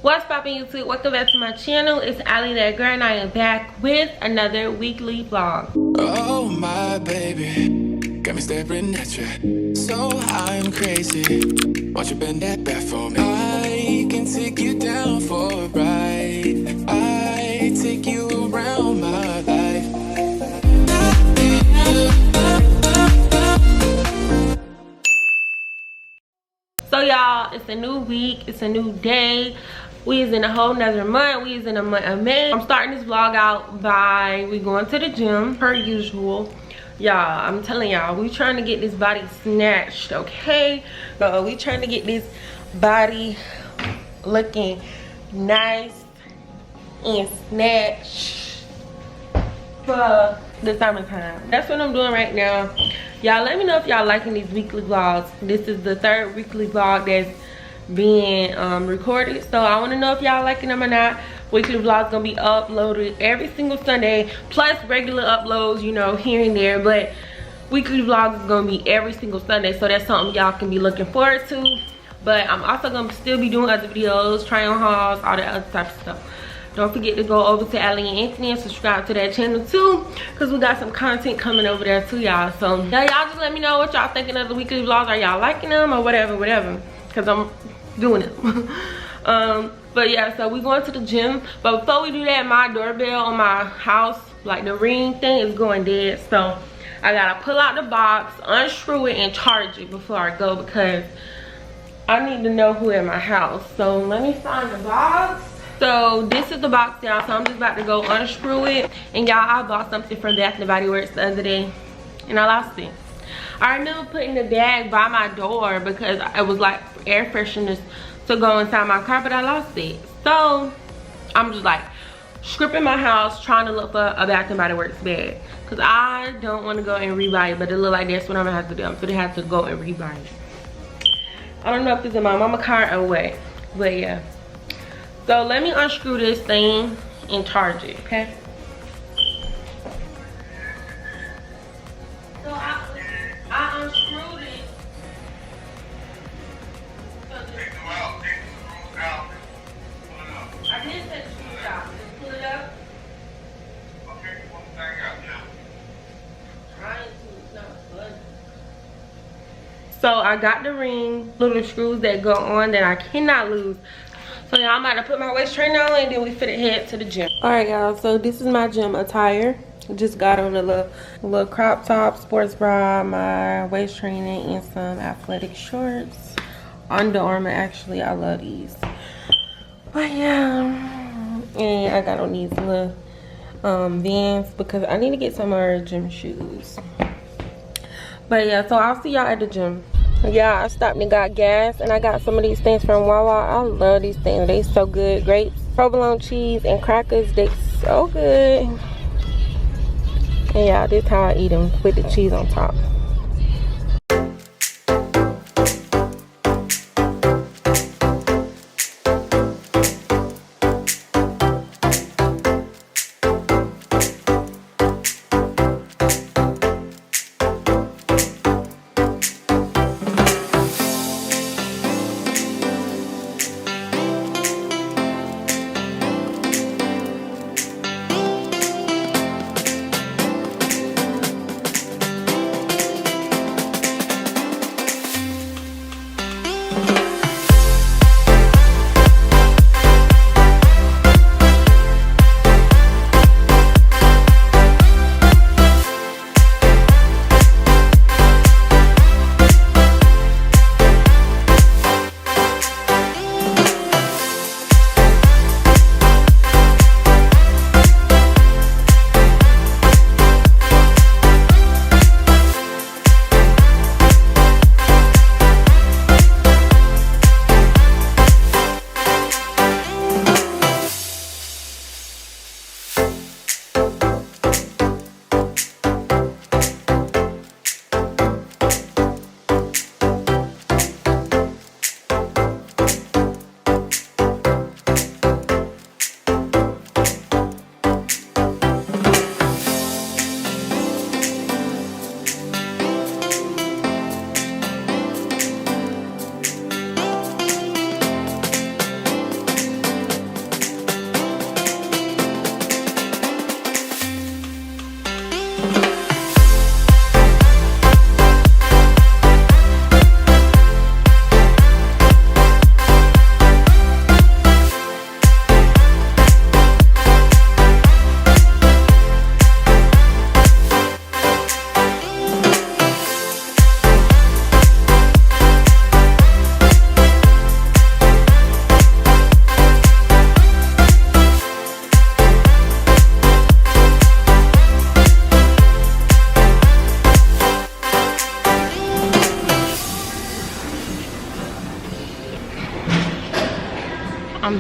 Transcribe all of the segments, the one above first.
What's poppin' YouTube? Welcome back to my channel. It's Allie that girl and I am back with another weekly vlog. Oh my baby, got me staring at you. So I'm crazy. Won't you bend that back for me? I can take you down for a ride. I take you around my life. So y'all, it's a new week, it's a new day. We is in a whole nother month. We is in a month of May. I'm starting this vlog out by we going to the gym per usual. Y'all, I'm telling y'all, we trying to get this body snatched, okay? We trying to get this body looking nice and snatched for the summertime. That's what I'm doing right now. Y'all let me know if y'all liking these weekly vlogs. This is the third weekly vlog that's being recorded, so I want to know if y'all liking them or not. Weekly vlogs gonna be uploaded every single Sunday, plus regular uploads, you know, here and there, but weekly vlogs is gonna be every single Sunday, so that's something y'all can be looking forward to. But I'm also gonna still be doing other videos, try on hauls, all that other type of stuff. Don't forget to go over to Allie and Anthony and subscribe to that channel too, because we got some content coming over there too, y'all. So yeah, y'all just let me know what y'all thinking of the weekly vlogs. Are y'all liking them or whatever, because I'm doing it. But yeah, so we going to the gym. But before we do that, my doorbell on my house, like the ring thing, is going dead. So I gotta pull out the box, unscrew it, and charge it before I go, because I need to know who in my house. So let me find the box. So this is the box, y'all. So I'm just about to go unscrew it. And y'all, I bought something from Bath & Body Works the other day, and I lost it. I remember putting the bag by my door because it was like air fresheners to go inside my car, but I lost it. So I'm just like stripping my house, trying to look for a Bath & Body Works bag, because I don't want to go and rebuy it, but it look like that's what I'm gonna have to do. I'm gonna have to go and rebuy it. I don't know if it's in my mama car or what, but yeah. So let me unscrew this thing and charge it, okay? So I unscrewed it. I did take the screws out. Just pull it up. Okay, one thing out, yeah. Trying to, it's not budging. So I got the ring, little screws that go on that I cannot lose. So yeah, I'm about to put my waist trainer on, and then we finna head to the gym. Alright y'all, so this is my gym attire. Just got on a little crop top, sports bra, my waist trainer, and some athletic shorts. Under Armour, actually, I love these. But yeah, and I got on these little Vans because I need to get some more gym shoes. But yeah, so I'll see y'all at the gym. Yeah, I stopped and got gas, and I got some of these things from Wawa. I love these things. They so good. Grapes, provolone cheese, and crackers. They so good. And yeah, this is how I eat them, with the cheese on top.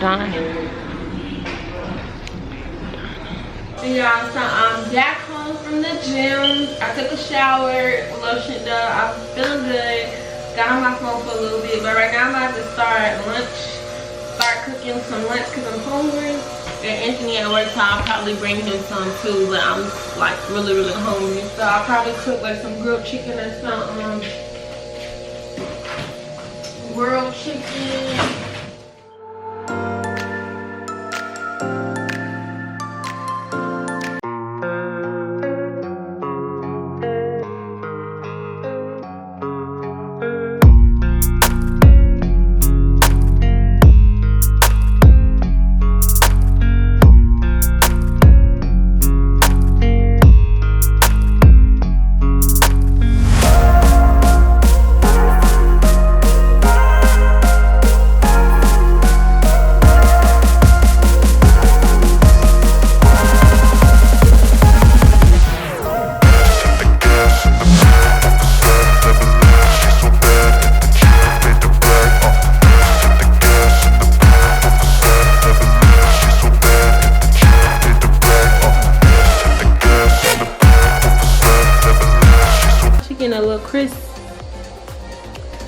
done. Yeah, so I'm back home from the gym. I took a shower, lotioned up. I'm feeling good. Got on my phone for a little bit, but right now I'm about to start cooking some lunch because I'm hungry. And Anthony at work, so I'll probably bring him some too, but I'm like really hungry. So I'll probably cook like some grilled chicken or something. Grilled chicken.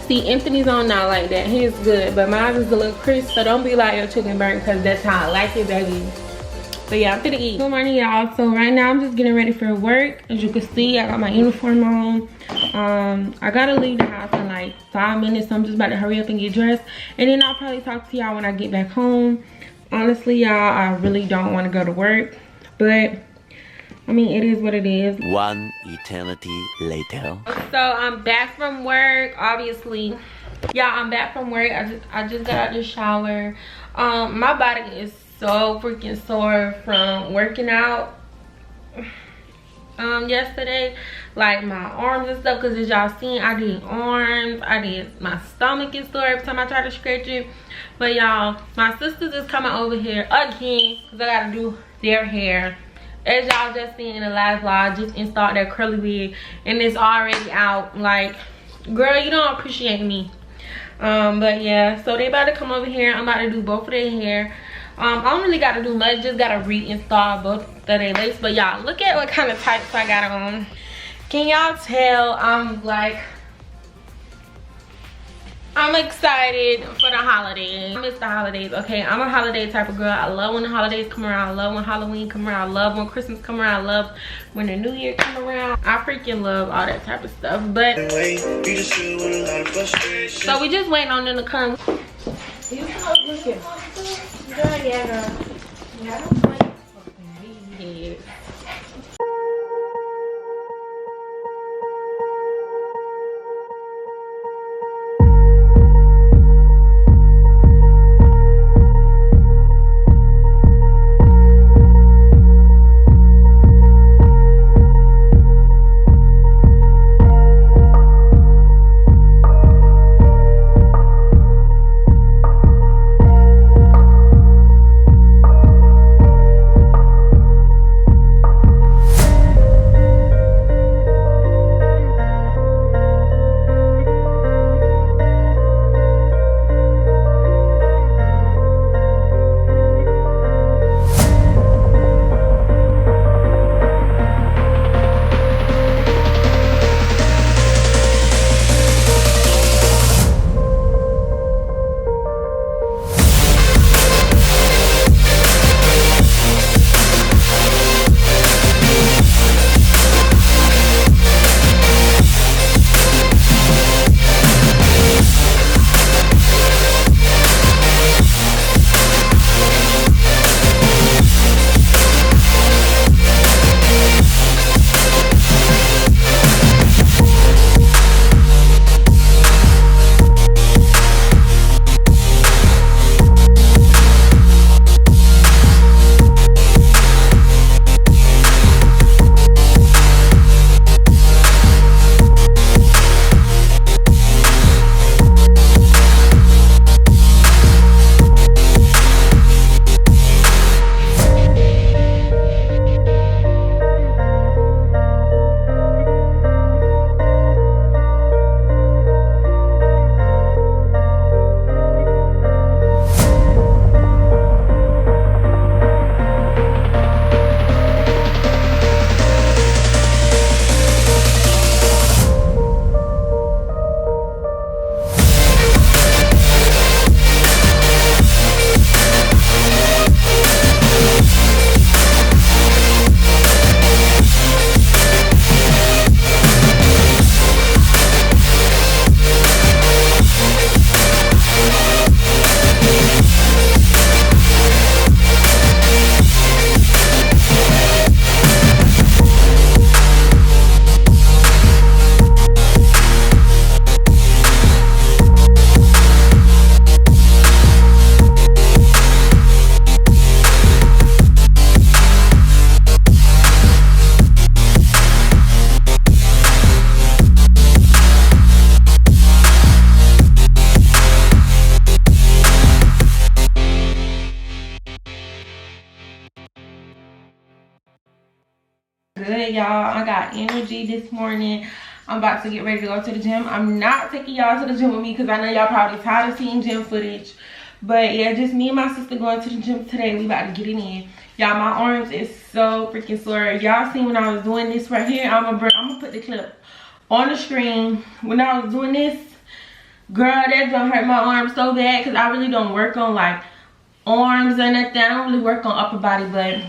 See, Anthony's on now like that. He's good, but mine is a little crisp, so don't be like your chicken burnt because that's how I like it, baby. So yeah, I'm finna eat. Good morning, y'all. So right now I'm just getting ready for work. As you can see, I got my uniform on. I gotta leave the house in like 5 minutes, so I'm just about to hurry up and get dressed, and then I'll probably talk to y'all when I get back home. Honestly, y'all, I really don't want to go to work, but I mean, it is what it is. One eternity later. So I'm back from work, obviously. Yeah, I'm back from work. I just got out the shower. My body is so freaking sore from working out yesterday. Like my arms and stuff, because as y'all seen, I did arms. My stomach is sore every time I try to stretch it. But y'all, my sisters is coming over here again because I gotta do their hair. As y'all just seen in the last vlog, I just installed that curly wig and it's already out. Like, girl, you don't appreciate me. But yeah, so they about to come over here. I'm about to do both of their hair. I don't really got to do much, just got to reinstall both of their lace. But y'all, look at what kind of tights I got on. Can y'all tell I'm excited for the holidays. I miss the holidays, okay? I'm a holiday type of girl. I love when the holidays come around. I love when Halloween come around. I love when Christmas come around. I love when the New Year come around. I freaking love all that type of stuff. But so we just waiting on them to come. You come looking. Girl, yeah, girl. Yeah, I don't like fucking weed. good, y'all. I got energy this morning. I'm about to get ready to go to the gym. I'm not taking y'all to the gym with me because I know y'all probably tired of seeing gym footage. But yeah, just me and my sister going to the gym today. We about to get it in. Y'all, my arms is so freaking sore. Y'all seen when I was doing this right here? I'm gonna put the clip on the screen. When I was doing this, girl, that's gonna hurt my arms so bad because I really don't work on like arms or nothing. I don't really work on upper body, but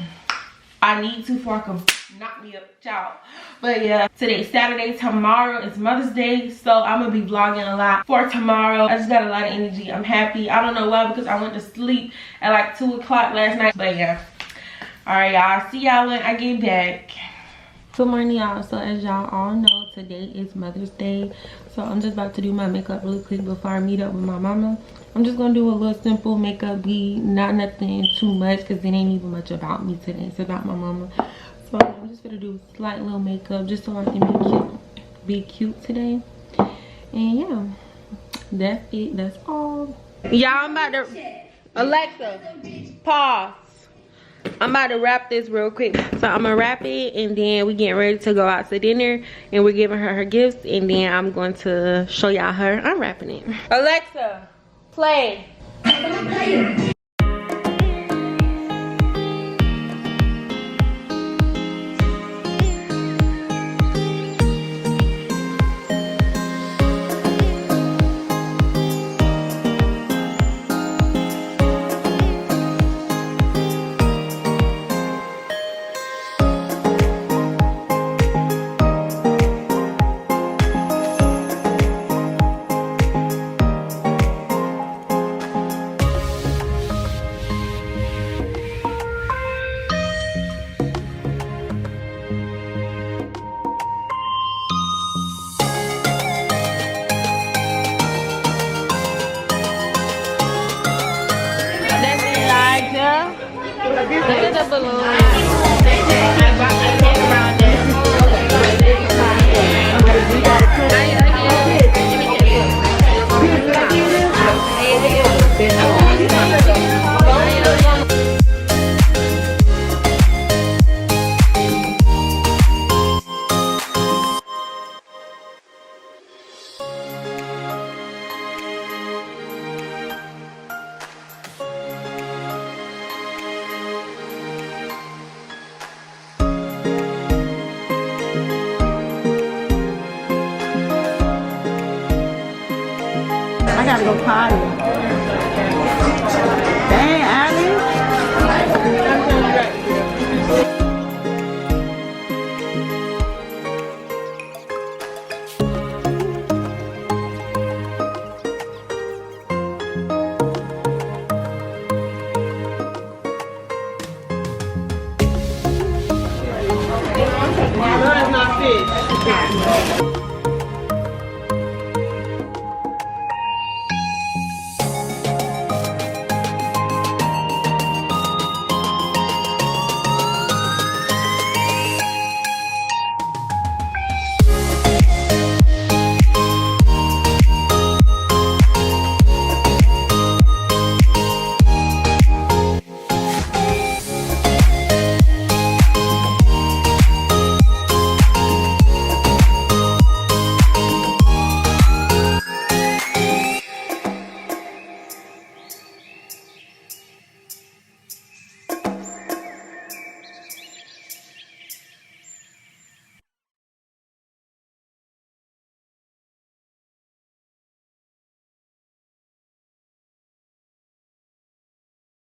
I need to before I can knock me up, child. But yeah, today's Saturday. Tomorrow is Mother's Day, so I'm gonna be vlogging a lot for tomorrow. I just got a lot of energy. I'm happy. I don't know why, because I went to sleep at like 2 o'clock last night. But yeah, all right, y'all, see y'all when I get back. Good morning, y'all. So as y'all all know, today is Mother's Day, so I'm just about to do my makeup really quick before I meet up with my mama. I'm just gonna do a little simple makeup beat, not nothing too much, because it ain't even much about me today. It's about my mama. So I'm just gonna do slight little makeup just so I can be cute today. And yeah, that's it. That's all. Y'all, I'm about to Alexa, pause. I'm about to wrap this real quick. So I'm gonna wrap it, and then we getting ready to go out to dinner, and we're giving her her gifts, and then I'm going to show y'all her unwrapping it. Alexa, play. Look at the balloon. I gotta go potty. Dang, Allie. No, that's not fish.